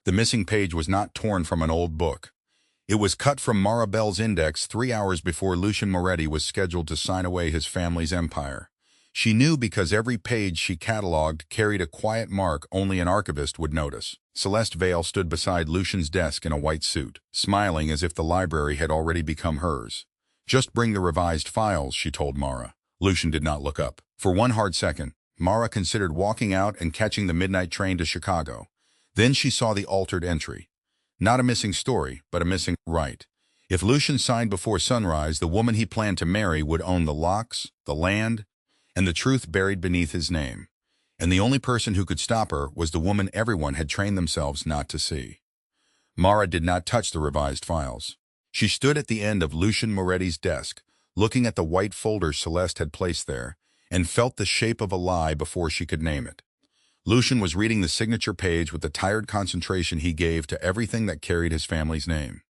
The missing page was not torn from an old book. It was cut from Mara Bell's index 3 hours before Lucian Moretti was scheduled to sign away his family's empire. She knew because every page she catalogued carried a quiet mark only an archivist would notice. Celeste Vale stood beside Lucian's desk in a white suit, smiling as if the library had already become hers. "Just bring the revised files," she told Mara. Lucian did not look up. For one hard second, Mara considered walking out and catching the midnight train to Chicago. Then she saw the altered entry. Not a missing story, but a missing right. If Lucian signed before sunrise, the woman he planned to marry would own the locks, the land, and the truth buried beneath his name. And the only person who could stop her was the woman everyone had trained themselves not to see. Mara did not touch the revised files. She stood at the end of Lucian Moretti's desk, looking at the white folder Celeste had placed there, and felt the shape of a lie before she could name it. Lucian was reading the signature page with the tired concentration he gave to everything that carried his family's name.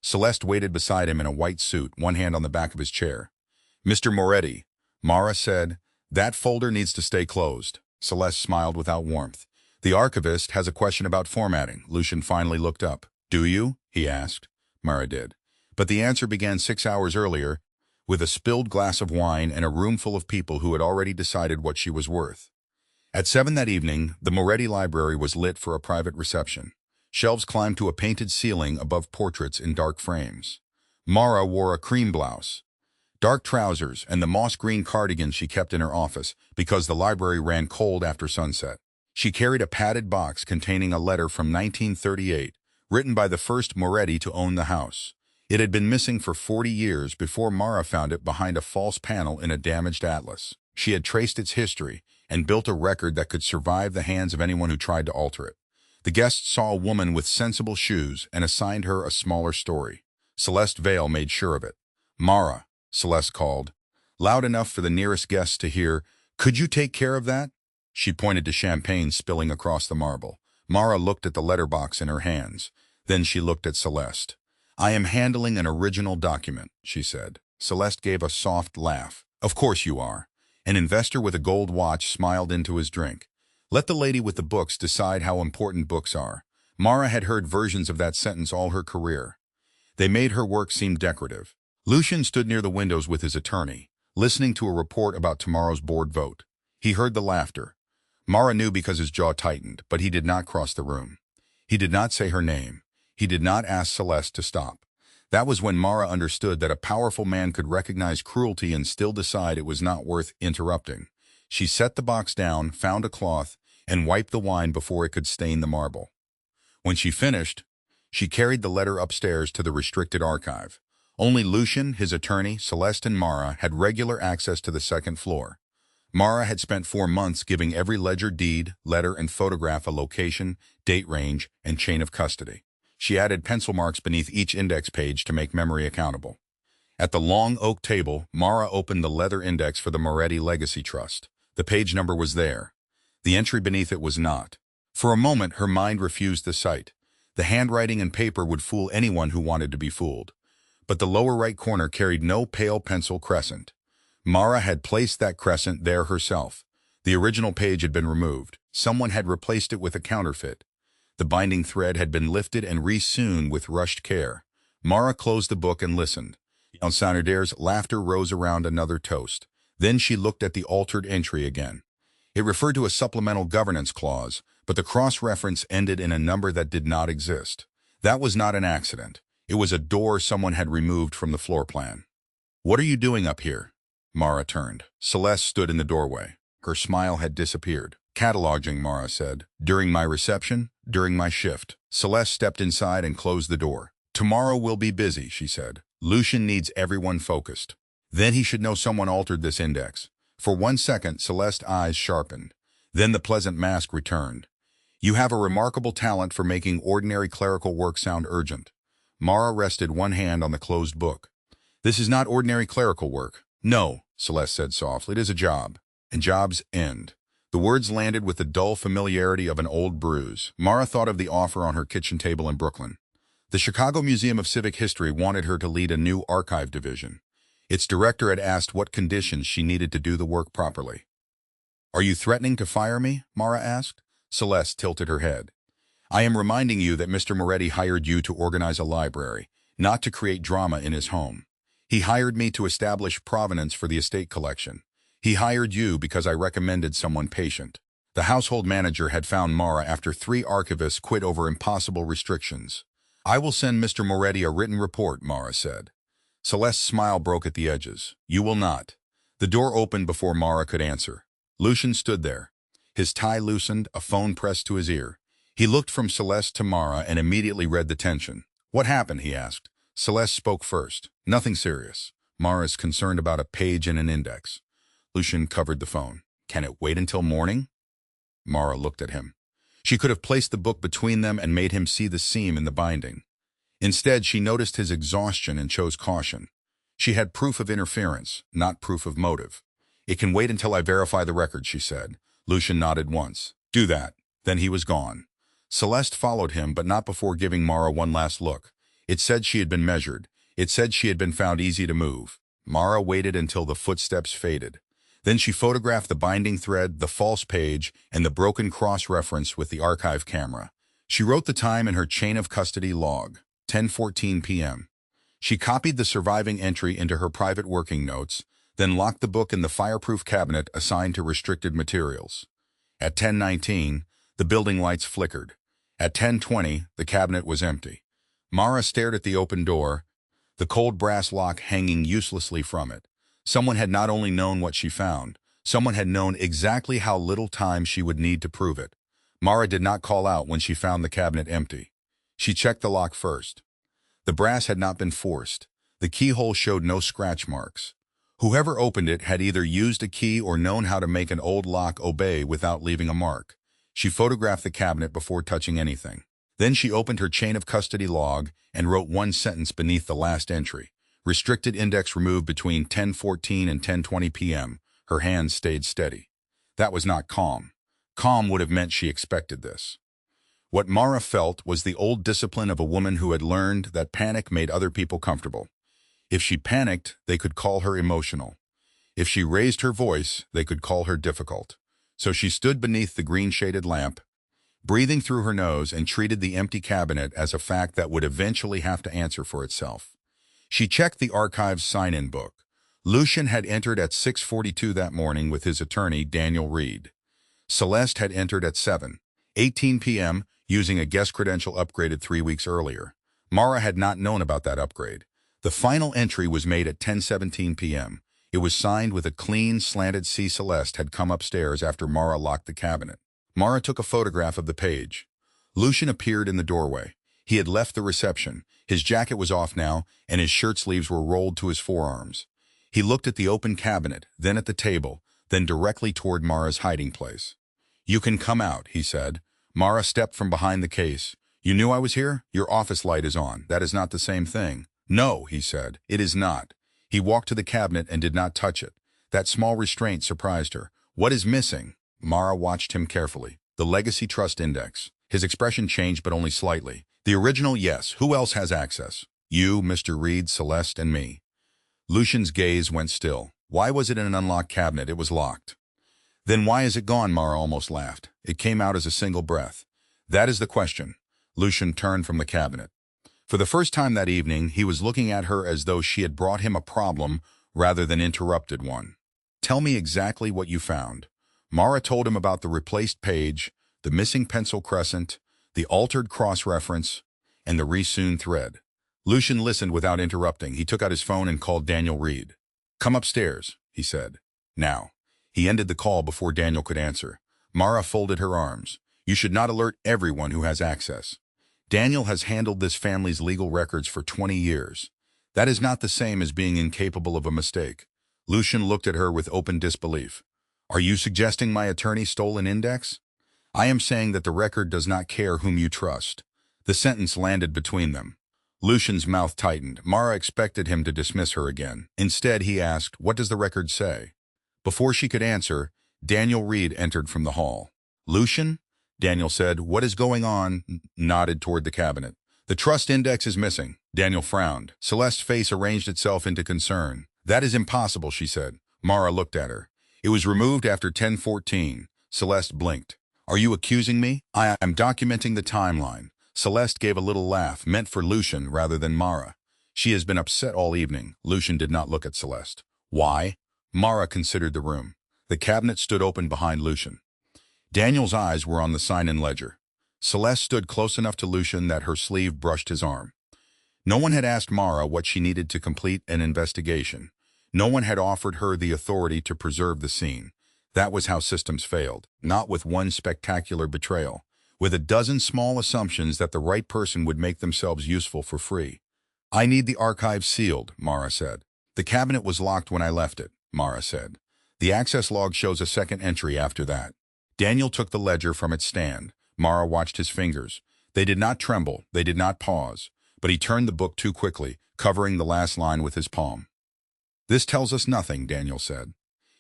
Celeste waited beside him in a white suit, one hand on the back of his chair. "Mr. Moretti," Mara said, "that folder needs to stay closed." Celeste smiled without warmth. "The archivist has a question about formatting." Lucian finally looked up. "Do you?" he asked. Mara did. But the answer began 6 hours earlier, with a spilled glass of wine and a room full of people who had already decided what she was worth. At 7 that evening, the Moretti Library was lit for a private reception. Shelves climbed to a painted ceiling above portraits in dark frames. Mara wore a cream blouse, dark trousers, and the moss-green cardigan she kept in her office because the library ran cold after sunset. She carried a padded box containing a letter from 1938, written by the first Moretti to own the house. It had been missing for 40 years before Mara found it behind a false panel in a damaged atlas. She had traced its history and built a record that could survive the hands of anyone who tried to alter it. The guests saw a woman with sensible shoes and assigned her a smaller story. Celeste Vale made sure of it. "Mara," Celeste called, loud enough for the nearest guests to hear, "could you take care of that?" She pointed to champagne spilling across the marble. Mara looked at the letterbox in her hands. Then she looked at Celeste. "I am handling an original document," she said. Celeste gave a soft laugh. "Of course you are." An investor with a gold watch smiled into his drink. "Let the lady with the books decide how important books are." Mara had heard versions of that sentence all her career. They made her work seem decorative. Lucian stood near the windows with his attorney, listening to a report about tomorrow's board vote. He heard the laughter. Mara knew because his jaw tightened, but he did not cross the room. He did not say her name. He did not ask Celeste to stop. That was when Mara understood that a powerful man could recognize cruelty and still decide it was not worth interrupting. She set the box down, found a cloth, and wiped the wine before it could stain the marble. When she finished, she carried the letter upstairs to the restricted archive. Only Lucian, his attorney, Celeste, and Mara had regular access to the second floor. Mara had spent 4 months giving every ledger, deed, letter, and photograph a location, date range, and chain of custody. She added pencil marks beneath each index page to make memory accountable. At the long oak table, Mara opened the leather index for the Moretti Legacy Trust. The page number was there. The entry beneath it was not. For a moment, her mind refused the sight. The handwriting and paper would fool anyone who wanted to be fooled. But the lower right corner carried no pale pencil crescent. Mara had placed that crescent there herself. The original page had been removed. Someone had replaced it with a counterfeit. The binding thread had been lifted and re-sewn with rushed care. Mara closed the book and listened. Alcinader's laughter rose around another toast. Then she looked at the altered entry again. It referred to a supplemental governance clause, but the cross-reference ended in a number that did not exist. That was not an accident. It was a door someone had removed from the floor plan. "What are you doing up here?" Mara turned. Celeste stood in the doorway. Her smile had disappeared. "Cataloging," Mara said. "During my reception, during my shift." Celeste stepped inside and closed the door. "Tomorrow will be busy," she said. "Lucian needs everyone focused. Then he should know someone altered this index." For 1 second, Celeste's eyes sharpened. Then the pleasant mask returned. "You have a remarkable talent for making ordinary clerical work sound urgent." Mara rested one hand on the closed book. "This is not ordinary clerical work." "No," Celeste said softly, "it is a job. And jobs end." The words landed with the dull familiarity of an old bruise. Mara thought of the offer on her kitchen table in Brooklyn. The Chicago Museum of Civic History wanted her to lead a new archive division. Its director had asked what conditions she needed to do the work properly. "Are you threatening to fire me?" Mara asked. Celeste tilted her head. I am reminding you that Mr. Moretti hired you to organize a library, not to create drama in his home. He hired me to establish provenance for the estate collection. He hired you because I recommended someone patient. The household manager had found Mara after 3 archivists quit over impossible restrictions. I will send Mr. Moretti a written report, Mara said. Celeste's smile broke at the edges. You will not. The door opened before Mara could answer. Lucian stood there. His tie loosened, a phone pressed to his ear. He looked from Celeste to Mara and immediately read the tension. What happened, he asked. Celeste spoke first. Nothing serious. Mara is concerned about a page in an index. Lucian covered the phone. Can it wait until morning? Mara looked at him. She could have placed the book between them and made him see the seam in the binding. Instead, she noticed his exhaustion and chose caution. She had proof of interference, not proof of motive. It can wait until I verify the record, she said. Lucian nodded once. Do that. Then he was gone. Celeste followed him, but not before giving Mara one last look. It said she had been measured. It said she had been found easy to move. Mara waited until the footsteps faded. Then she photographed the binding thread, the false page, and the broken cross-reference with the archive camera. She wrote the time in her chain of custody log, 10:14 p.m. She copied the surviving entry into her private working notes, then locked the book in the fireproof cabinet assigned to restricted materials. At 10:19, the building lights flickered. At 10:20, the cabinet was empty. Mara stared at the open door, the cold brass lock hanging uselessly from it. Someone had not only known what she found, someone had known exactly how little time she would need to prove it. Mara did not call out when she found the cabinet empty. She checked the lock first. The brass had not been forced. The keyhole showed no scratch marks. Whoever opened it had either used a key or known how to make an old lock obey without leaving a mark. She photographed the cabinet before touching anything. Then she opened her chain of custody log and wrote one sentence beneath the last entry. Restricted index removed between 10:14 and 10:20 p.m. Her hands stayed steady. That was not calm. Calm would have meant she expected this. What Mara felt was the old discipline of a woman who had learned that panic made other people comfortable. If she panicked, they could call her emotional. If she raised her voice, they could call her difficult. So she stood beneath the green-shaded lamp, breathing through her nose, and treated the empty cabinet as a fact that would eventually have to answer for itself. She checked the archive's sign-in book. Lucian had entered at 6:42 that morning with his attorney, Daniel Reed. Celeste had entered at 7:18 p.m. using a guest credential upgraded 3 weeks earlier. Mara had not known about that upgrade. The final entry was made at 10:17 p.m. It was signed with a clean, slanted C. Celeste had come upstairs after Mara locked the cabinet. Mara took a photograph of the page. Lucian appeared in the doorway. He had left the reception. His jacket was off now, and his shirt sleeves were rolled to his forearms. He looked at the open cabinet, then at the table, then directly toward Mara's hiding place. You can come out, he said. Mara stepped from behind the case. You knew I was here? Your office light is on. That is not the same thing. No, he said. It is not. He walked to the cabinet and did not touch it. That small restraint surprised her. What is missing? Mara watched him carefully. The Legacy Trust Index. His expression changed, but only slightly. The original, yes. Who else has access? You, Mr. Reed, Celeste, and me. Lucian's gaze went still. Why was it in an unlocked cabinet? It was locked. Then why is it gone? Mara almost laughed. It came out as a single breath. That is the question. Lucian turned from the cabinet. For the first time that evening, he was looking at her as though she had brought him a problem rather than interrupted one. Tell me exactly what you found. Mara told him about the replaced page, the missing pencil crescent, the altered cross-reference, and the resewn thread. Lucian listened without interrupting. He took out his phone and called Daniel Reed. Come upstairs, he said. Now. He ended the call before Daniel could answer. Mara folded her arms. You should not alert everyone who has access. Daniel has handled this family's legal records for 20 years. That is not the same as being incapable of a mistake. Lucian looked at her with open disbelief. Are you suggesting my attorney stole an index? I am saying that the record does not care whom you trust. The sentence landed between them. Lucian's mouth tightened. Mara expected him to dismiss her again. Instead, he asked, what does the record say? Before she could answer, Daniel Reed entered from the hall. Lucian? Daniel said, what is going on? Nodded toward the cabinet. The trust index is missing. Daniel frowned. Celeste's face arranged itself into concern. That is impossible, she said. Mara looked at her. It was removed after 10:14. Celeste blinked. Are you accusing me? I am documenting the timeline. Celeste gave a little laugh, meant for Lucian rather than Mara. She has been upset all evening. Lucian did not look at Celeste. Why? Mara considered the room. The cabinet stood open behind Lucian. Daniel's eyes were on the sign-in ledger. Celeste stood close enough to Lucian that her sleeve brushed his arm. No one had asked Mara what she needed to complete an investigation. No one had offered her the authority to preserve the scene. That was how systems failed, not with one spectacular betrayal, with a dozen small assumptions that the right person would make themselves useful for free. I need the archive sealed, Mara said. The cabinet was locked when I left it, Mara said. The access log shows a second entry after that. Daniel took the ledger from its stand. Mara watched his fingers. They did not tremble, they did not pause, but he turned the book too quickly, covering the last line with his palm. This tells us nothing, Daniel said.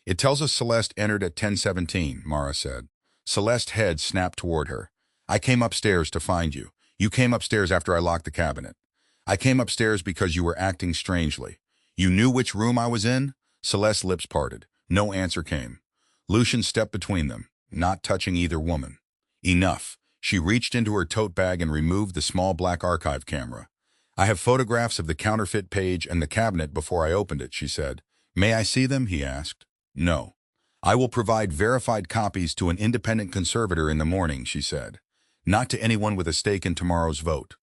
It tells us Celeste entered at 10:17, Mara said. Celeste's head snapped toward her. I came upstairs to find you. You came upstairs after I locked the cabinet. I came upstairs because you were acting strangely. You knew which room I was in? Celeste's lips parted. No answer came. Lucian stepped between them, not touching either woman. Enough. She reached into her tote bag and removed the small black archive camera. I have photographs of the counterfeit page and the cabinet before I opened it, she said. May I see them? He asked. No. I will provide verified copies to an independent conservator in the morning, she said. Not to anyone with a stake in tomorrow's vote.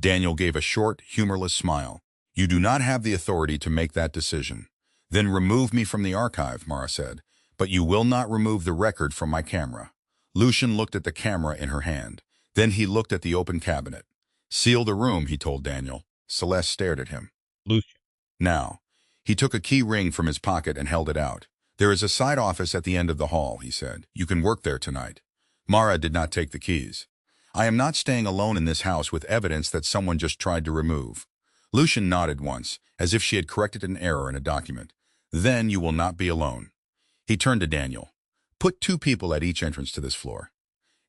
Daniel gave a short, humorless smile. You do not have the authority to make that decision. Then remove me from the archive, Mara said. But you will not remove the record from my camera. Lucian looked at the camera in her hand. Then he looked at the open cabinet. Seal the room, he told Daniel. Celeste stared at him. Lucian. Now. He took a key ring from his pocket and held it out. There is a side office at the end of the hall, he said. You can work there tonight. Mara did not take the keys. I am not staying alone in this house with evidence that someone just tried to remove. Lucian nodded once, as if she had corrected an error in a document. Then you will not be alone. He turned to Daniel. Put 2 people at each entrance to this floor.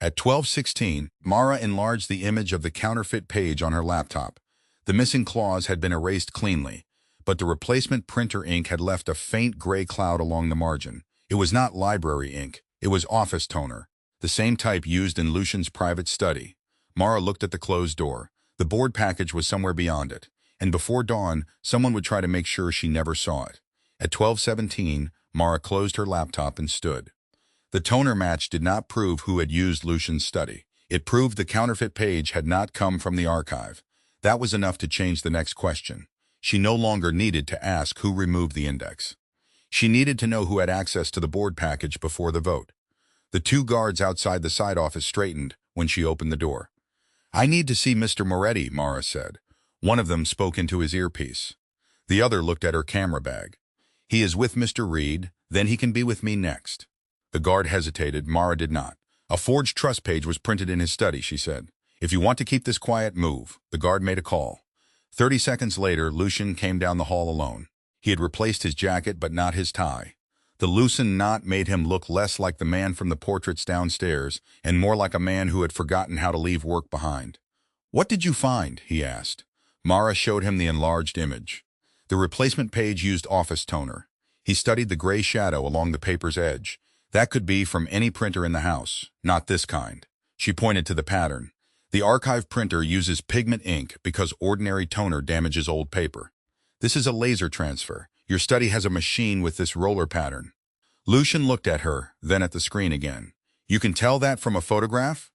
At 12:16, Mara enlarged the image of the counterfeit page on her laptop. The missing clause had been erased cleanly, but the replacement printer ink had left a faint gray cloud along the margin. It was not library ink. It was office toner, the same type used in Lucian's private study. Mara looked at the closed door. The board package was somewhere beyond it, and before dawn, someone would try to make sure she never saw it. At 12:17, Mara closed her laptop and stood. The toner match did not prove who had used Lucian's study. It proved the counterfeit page had not come from the archive. That was enough to change the next question. She no longer needed to ask who removed the index. She needed to know who had access to the board package before the vote. The 2 guards outside the side office straightened when she opened the door. I need to see Mr. Moretti, Mara said. One of them spoke into his earpiece. The other looked at her camera bag. He is with Mr. Reed, then he can be with me next. The guard hesitated. Mara did not. A forged trust page was printed in his study, she said. If you want to keep this quiet, move. The guard made a call. 30 seconds later, Lucian came down the hall alone. He had replaced his jacket, but not his tie. The loosened knot made him look less like the man from the portraits downstairs and more like a man who had forgotten how to leave work behind. What did you find? He asked. Mara showed him the enlarged image. The replacement page used office toner. He studied the gray shadow along the paper's edge. That could be from any printer in the house, not this kind. She pointed to the pattern. The archive printer uses pigment ink because ordinary toner damages old paper. This is a laser transfer. Your study has a machine with this roller pattern. Lucian looked at her, then at the screen again. You can tell that from a photograph?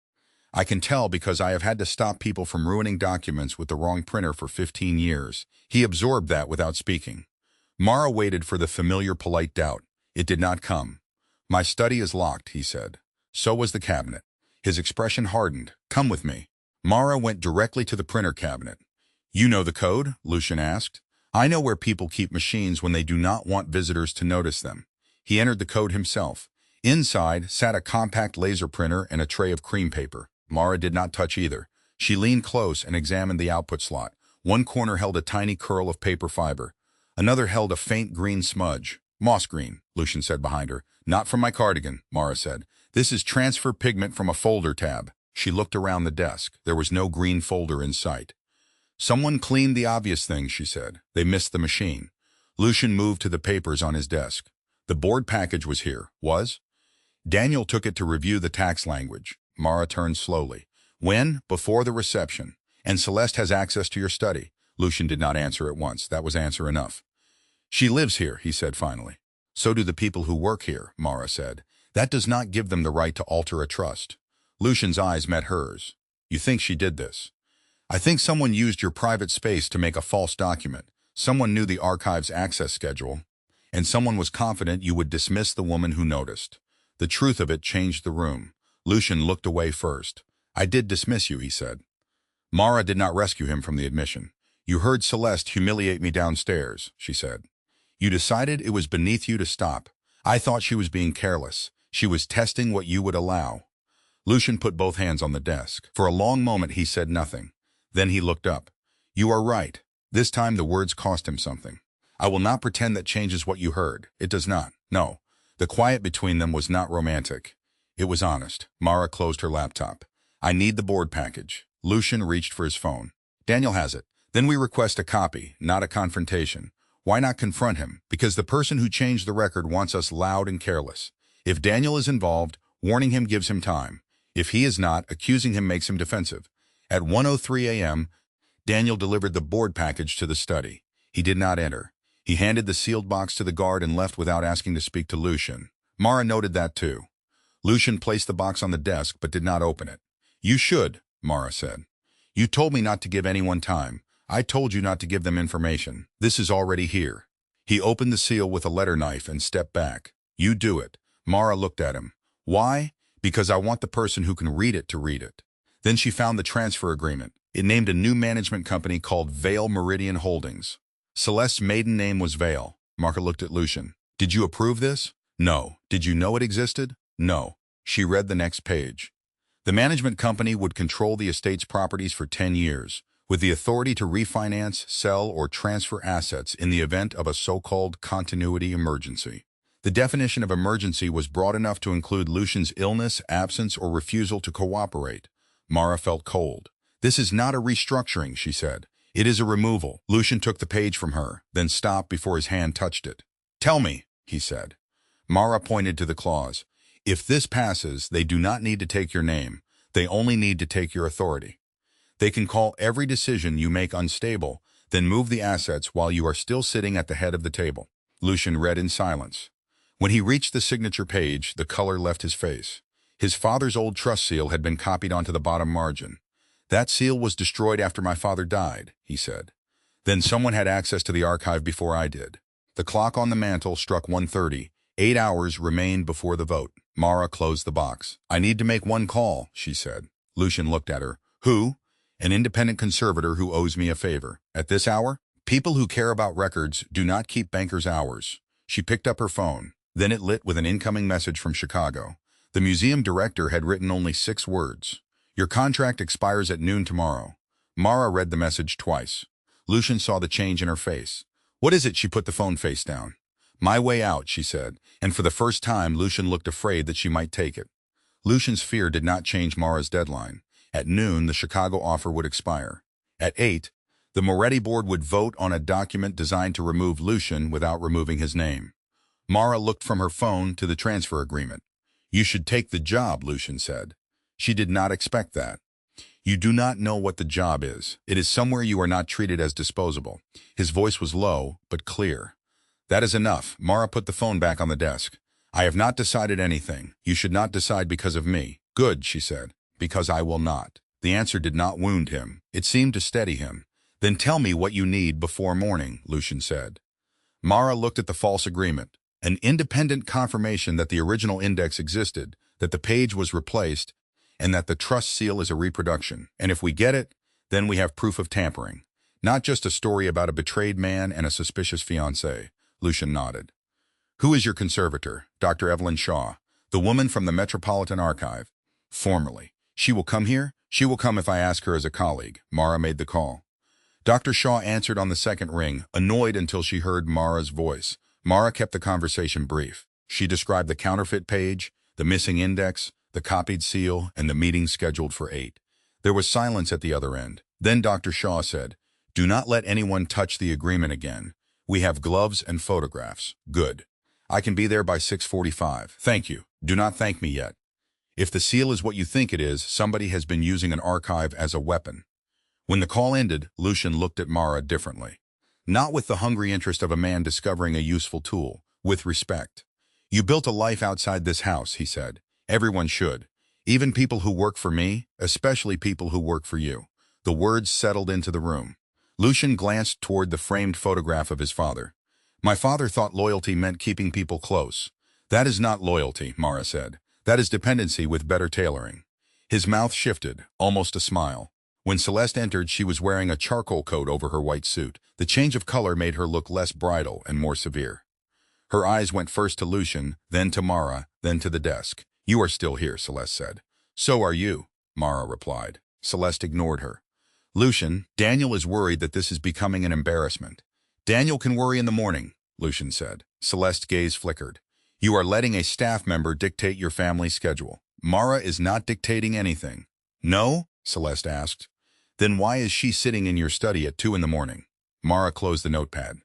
I can tell because I have had to stop people from ruining documents with the wrong printer for 15 years. He absorbed that without speaking. Mara waited for the familiar polite doubt. It did not come. My study is locked, he said. So was the cabinet. His expression hardened. Come with me. Mara went directly to the printer cabinet. You know the code? Lucian asked. I know where people keep machines when they do not want visitors to notice them. He entered the code himself. Inside sat a compact laser printer and a tray of cream paper. Mara did not touch either. She leaned close and examined the output slot. One corner held a tiny curl of paper fiber. Another held a faint green smudge. Moss green, Lucian said behind her. Not from my cardigan, Mara said. This is transfer pigment from a folder tab. She looked around the desk. There was no green folder in sight. Someone cleaned the obvious things, she said. They missed the machine. Lucian moved to the papers on his desk. The board package was here. Was? Daniel took it to review the tax language. Mara turned slowly. When? Before the reception. And Celeste has access to your study. Lucian did not answer at once. That was answer enough. She lives here, he said finally. So do the people who work here, Mara said. That does not give them the right to alter a trust. Lucian's eyes met hers. You think she did this? I think someone used your private space to make a false document. Someone knew the archive's access schedule, and someone was confident you would dismiss the woman who noticed. The truth of it changed the room. Lucian looked away first. I did dismiss you, he said. Mara did not rescue him from the admission. You heard Celeste humiliate me downstairs, she said. You decided it was beneath you to stop. I thought she was being careless. She was testing what you would allow. Lucian put both hands on the desk. For a long moment he said nothing. Then he looked up. You are right. This time the words cost him something. I will not pretend that changes what you heard. It does not. No. The quiet between them was not romantic. It was honest. Mara closed her laptop. I need the board package. Lucian reached for his phone. Daniel has it. Then we request a copy, not a confrontation. Why not confront him? Because the person who changed the record wants us loud and careless. If Daniel is involved, warning him gives him time. If he is not, accusing him makes him defensive. At 1:03 a.m., Daniel delivered the board package to the study. He did not enter. He handed the sealed box to the guard and left without asking to speak to Lucian. Mara noted that too. Lucian placed the box on the desk but did not open it. You should, Mara said. You told me not to give anyone time. I told you not to give them information. This is already here. He opened the seal with a letter knife and stepped back. You do it. Mara looked at him. Why? Because I want the person who can read it to read it. Then she found the transfer agreement. It named a new management company called Vale Meridian Holdings. Celeste's maiden name was Vale. Mara looked at Lucian. Did you approve this? No. Did you know it existed? No. She read the next page. The management company would control the estate's properties for 10 years, with the authority to refinance, sell, or transfer assets in the event of a so-called continuity emergency. The definition of emergency was broad enough to include Lucian's illness, absence, or refusal to cooperate. Mara felt cold. This is not a restructuring, she said. It is a removal. Lucian took the page from her, then stopped before his hand touched it. Tell me, he said. Mara pointed to the clause. If this passes, they do not need to take your name. They only need to take your authority. They can call every decision you make unstable, then move the assets while you are still sitting at the head of the table. Lucian read in silence. When he reached the signature page, the color left his face. His father's old trust seal had been copied onto the bottom margin. That seal was destroyed after my father died, he said. Then someone had access to the archive before I did. The clock on the mantel struck 1:30. 8 hours remained before the vote. Mara closed the box. I need to make one call, she said. Lucian looked at her. Who? An independent conservator who owes me a favor. At this hour? People who care about records do not keep bankers' hours. She picked up her phone. Then it lit with an incoming message from Chicago. The museum director had written only 6 words. Your contract expires at noon tomorrow. Mara read the message twice. Lucian saw the change in her face. What is it? She put the phone face down. My way out, she said, and for the first time Lucian looked afraid that she might take it. Lucian's fear did not change Mara's deadline. At noon, the Chicago offer would expire. At 8, the Moretti board would vote on a document designed to remove Lucian without removing his name. Mara looked from her phone to the transfer agreement. You should take the job, Lucian said. She did not expect that. You do not know what the job is. It is somewhere you are not treated as disposable. His voice was low, but clear. That is enough. Mara put the phone back on the desk. I have not decided anything. You should not decide because of me. Good, she said. Because I will not. The answer did not wound him. It seemed to steady him. Then tell me what you need before morning, Lucian said. Mara looked at the false agreement. An independent confirmation that the original index existed, that the page was replaced, and that the trust seal is a reproduction. And if we get it, then we have proof of tampering. Not just a story about a betrayed man and a suspicious fiancé. Lucian nodded. Who is your conservator? Dr. Evelyn Shaw, the woman from the Metropolitan Archive. Formally. She will come here? She will come if I ask her as a colleague. Mara made the call. Dr. Shaw answered on the second ring, annoyed until she heard Mara's voice. Mara kept the conversation brief. She described the counterfeit page, the missing index, the copied seal, and the meeting scheduled for 8. There was silence at the other end. Then Dr. Shaw said, Do not let anyone touch the agreement again. We have gloves and photographs. Good. I can be there by 6:45. Thank you. Do not thank me yet. If the seal is what you think it is, somebody has been using an archive as a weapon. When the call ended, Lucian looked at Mara differently. Not with the hungry interest of a man discovering a useful tool, with respect. You built a life outside this house, he said. Everyone should. Even people who work for me, especially people who work for you. The words settled into the room. Lucian glanced toward the framed photograph of his father. My father thought loyalty meant keeping people close. That is not loyalty, Mara said. That is dependency with better tailoring. His mouth shifted, almost a smile. When Celeste entered, she was wearing a charcoal coat over her white suit. The change of color made her look less bridal and more severe. Her eyes went first to Lucian, then to Mara, then to the desk. You are still here, Celeste said. So are you, Mara replied. Celeste ignored her. Lucian, Daniel is worried that this is becoming an embarrassment. Daniel can worry in the morning, Lucian said. Celeste's gaze flickered. You are letting a staff member dictate your family schedule. Mara is not dictating anything. No? Celeste asked. Then why is she sitting in your study at 2 in the morning? Mara closed the notepad.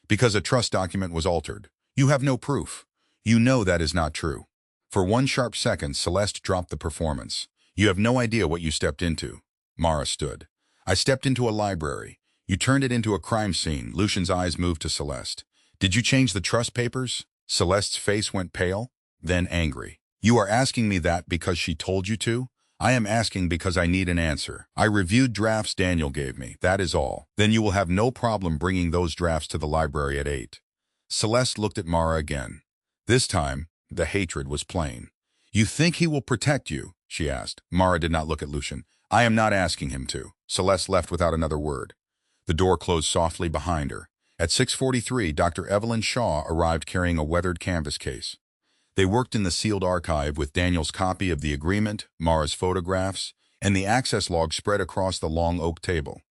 Because a trust document was altered. You have no proof. You know that is not true. For one sharp second, Celeste dropped the performance. You have no idea what you stepped into. Mara stood. I stepped into a library. You turned it into a crime scene. Lucian's eyes moved to Celeste. Did you change the trust papers? Celeste's face went pale, then angry. You are asking me that because she told you to? I am asking because I need an answer. I reviewed drafts Daniel gave me, that is all. Then you will have no problem bringing those drafts to the library at 8. Celeste looked at Mara again. This time, the hatred was plain. You think he will protect you? She asked. Mara did not look at Lucian. I am not asking him to. Celeste left without another word. The door closed softly behind her. At 6:43, Dr. Evelyn Shaw arrived carrying a weathered canvas case. They worked in the sealed archive with Daniel's copy of the agreement, Mara's photographs, and the access log spread across the long oak table.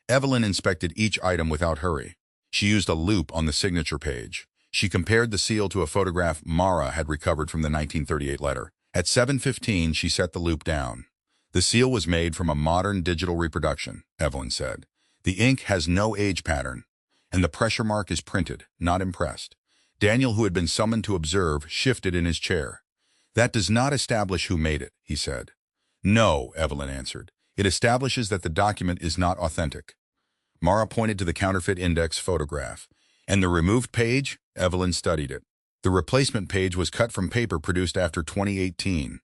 Evelyn inspected each item without hurry. She used a loop on the signature page. She compared the seal to a photograph Mara had recovered from the 1938 letter. At 7:15, she set the loop down. The seal was made from a modern digital reproduction, Evelyn said. The ink has no age pattern, and the pressure mark is printed, not impressed. Daniel, who had been summoned to observe, shifted in his chair. That does not establish who made it, he said. No, Evelyn answered. It establishes that the document is not authentic. Mara pointed to the counterfeit index photograph. And the removed page? Evelyn studied it. The replacement page was cut from paper produced after 2018.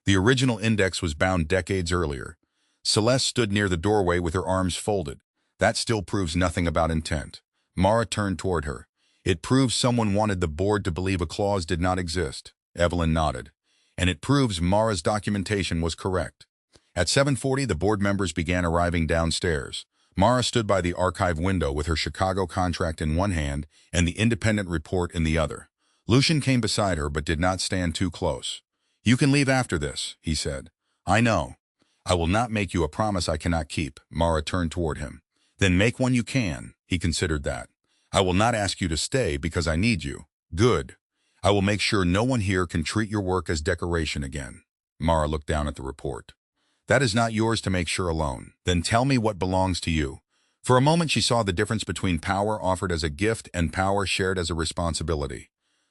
The original index was bound decades earlier. Celeste stood near the doorway with her arms folded. That still proves nothing about intent. Mara turned toward her. It proves someone wanted the board to believe a clause did not exist. Evelyn nodded. And it proves Mara's documentation was correct. At 7:40, the board members began arriving downstairs. Mara stood by the archive window with her Chicago contract in one hand and the independent report in the other. Lucian came beside her but did not stand too close. You can leave after this, he said. I know. I will not make you a promise I cannot keep. Mara turned toward him. Then make one you can. He considered that. I will not ask you to stay because I need you. Good. I will make sure no one here can treat your work as decoration again. Mara looked down at the report. That is not yours to make sure alone. Then tell me what belongs to you. For a moment she saw the difference between power offered as a gift and power shared as a responsibility.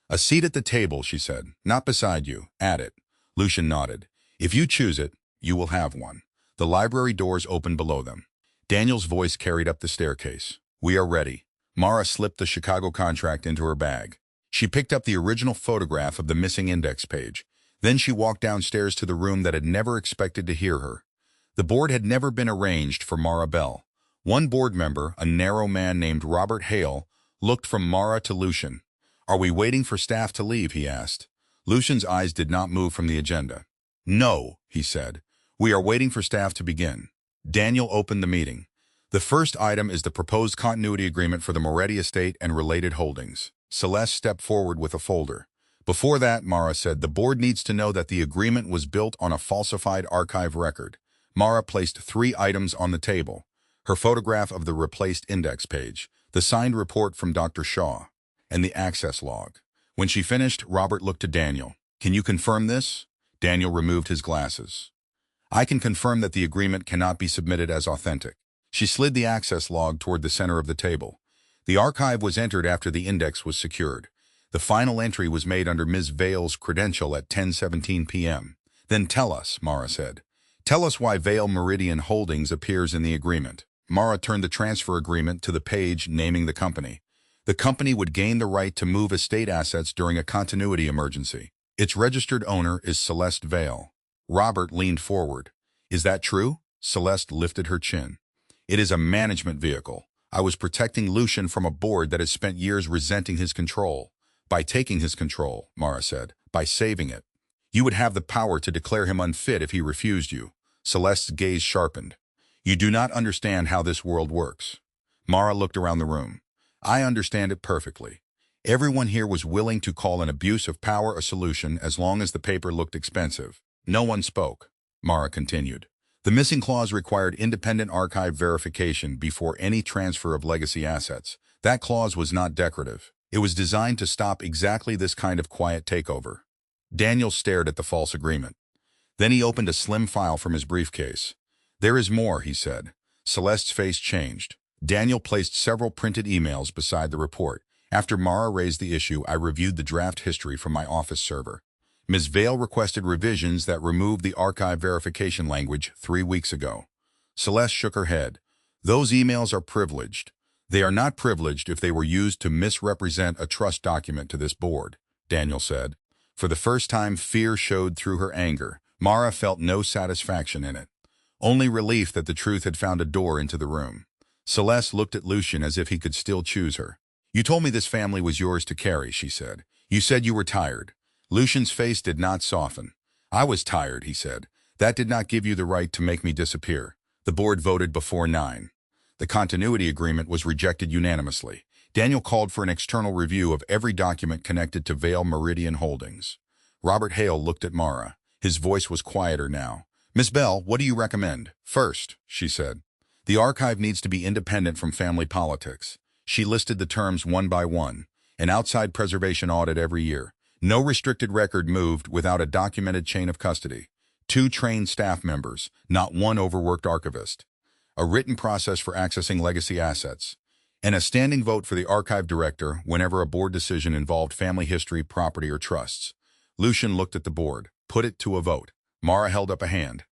A seat at the table, she said. Not beside you. At it. Lucian nodded. If you choose it, you will have one. The library doors opened below them. Daniel's voice carried up the staircase. We are ready. Mara slipped the Chicago contract into her bag. She picked up the original photograph of the missing index page. Then she walked downstairs to the room that had never expected to hear her. The board had never been arranged for Mara Bell. One board member, a narrow man named Robert Hale, looked from Mara to Lucian. Are we waiting for staff to leave, he asked. Lucian's eyes did not move from the agenda. No, he said. We are waiting for staff to begin. Daniel opened the meeting. The first item is the proposed continuity agreement for the Moretti estate and related holdings. Celeste stepped forward with a folder. Before that, Mara said, the board needs to know that the agreement was built on a falsified archive record. Mara placed 3 items on the table. Her photograph of the replaced index page, the signed report from Dr. Shaw, and the access log. When she finished, Robert looked to Daniel. Can you confirm this? Daniel removed his glasses. I can confirm that the agreement cannot be submitted as authentic. She slid the access log toward the center of the table. The archive was entered after the index was secured. The final entry was made under Ms. Vale's credential at 10:17 p.m. "Then tell us," Mara said. "Tell us why Vale Meridian Holdings appears in the agreement." Mara turned the transfer agreement to the page naming the company. The company would gain the right to move estate assets during a continuity emergency. Its registered owner is Celeste Vale. Robert leaned forward. "Is that true?" Celeste lifted her chin. "It is a management vehicle. I was protecting Lucian from a board that has spent years resenting his control. By taking his control," Mara said, "by saving it. You would have the power to declare him unfit if he refused you." Celeste's gaze sharpened. "You do not understand how this world works." Mara looked around the room. "I understand it perfectly. Everyone here was willing to call an abuse of power a solution as long as the paper looked expensive. No one spoke." Mara continued. "The missing clause required independent archive verification before any transfer of legacy assets. That clause was not decorative. It was designed to stop exactly this kind of quiet takeover." Daniel stared at the false agreement. Then he opened a slim file from his briefcase. "There is more," he said. Celeste's face changed. Daniel placed several printed emails beside the report. "After Mara raised the issue, I reviewed the draft history from my office server. Ms. Vale requested revisions that removed the archive verification language 3 weeks ago." Celeste shook her head. "Those emails are privileged. They are not privileged if they were used to misrepresent a trust document to this board," Daniel said. For the first time, fear showed through her anger. Mara felt no satisfaction in it. Only relief that the truth had found a door into the room. Celeste looked at Lucian as if he could still choose her. "You told me this family was yours to carry," she said. "You said you were tired." Lucian's face did not soften. "I was tired," he said. "That did not give you the right to make me disappear." The board voted before 9. The continuity agreement was rejected unanimously. Daniel called for an external review of every document connected to Vale Meridian Holdings. Robert Hale looked at Mara. His voice was quieter now. "Miss Bell, what do you recommend?" "First," she said, "the archive needs to be independent from family politics." She listed the terms one by one. An outside preservation audit every year. No restricted record moved without a documented chain of custody. 2 trained staff members, not one overworked archivist. A written process for accessing legacy assets, and a standing vote for the archive director whenever a board decision involved family history, property, or trusts. Lucian looked at the board. "Put it to a vote." Mara held up a hand.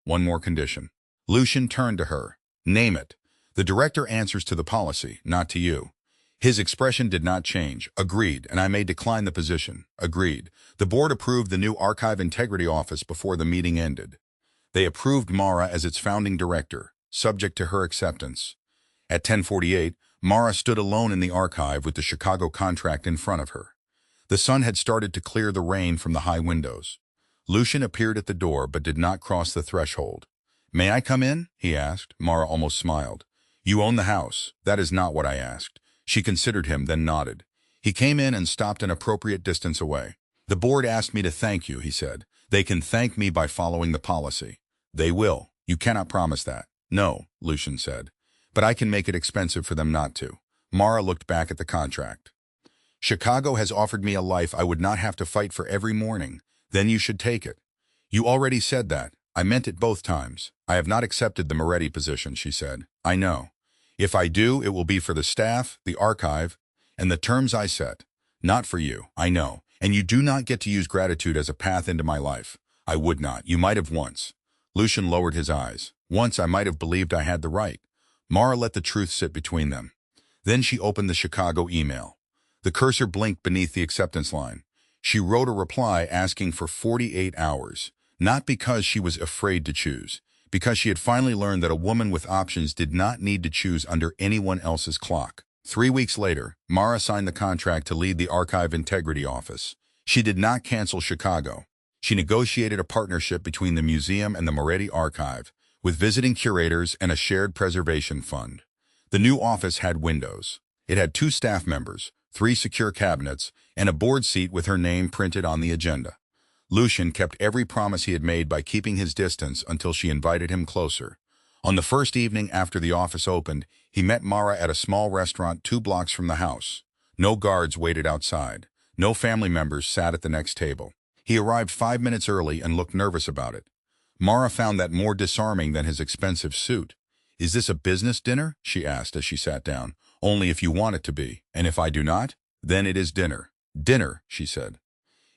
"One more condition." Lucian turned to her. "Name it." "The director answers to the policy, not to you." His expression did not change. "Agreed, and I may decline the position." "Agreed." The board approved the new Archive Integrity Office before the meeting ended. They approved Mara as its founding director, subject to her acceptance. At 10:48, Mara stood alone in the archive with the Chicago contract in front of her. The sun had started to clear the rain from the high windows. Lucian appeared at the door but did not cross the threshold. "May I come in?" he asked. Mara almost smiled. "You own the house." "That is not what I asked." She considered him, then nodded. He came in and stopped an appropriate distance away. "The board asked me to thank you," he said. "They can thank me by following the policy." "They will. You cannot promise that." "No," Lucian said. "But I can make it expensive for them not to." Mara looked back at the contract. "Chicago has offered me a life I would not have to fight for every morning. Then you should take it." "You already said that." "I meant it both times. I have not accepted the Moretti position," she said. "I know. If I do, it will be for the staff, the archive, and the terms I set. Not for you, I know. And you do not get to use gratitude as a path into my life." "I would not. You might have once." Lucian lowered his eyes. "Once I might have believed I had the right." Mara let the truth sit between them. Then she opened the Chicago email. The cursor blinked beneath the acceptance line. She wrote a reply asking for 48 hours, not because she was afraid to choose, because she had finally learned that a woman with options did not need to choose under anyone else's clock. 3 weeks later, Mara signed the contract to lead the Archive Integrity Office. She did not cancel Chicago. She negotiated a partnership between the museum and the Moretti Archive, with visiting curators and a shared preservation fund. The new office had windows. It had 2 staff members, 3 secure cabinets, and a board seat with her name printed on the agenda. Lucian kept every promise he had made by keeping his distance until she invited him closer. On the first evening after the office opened, he met Mara at a small restaurant 2 blocks from the house. No guards waited outside. No family members sat at the next table. He arrived 5 minutes early and looked nervous about it. Mara found that more disarming than his expensive suit. "Is this a business dinner?" she asked as she sat down. "Only if you want it to be. And if I do not, then it is dinner." Dinner, she said.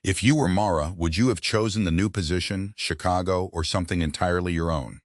If you were Mara, would you have chosen the new position, Chicago, or something entirely your own?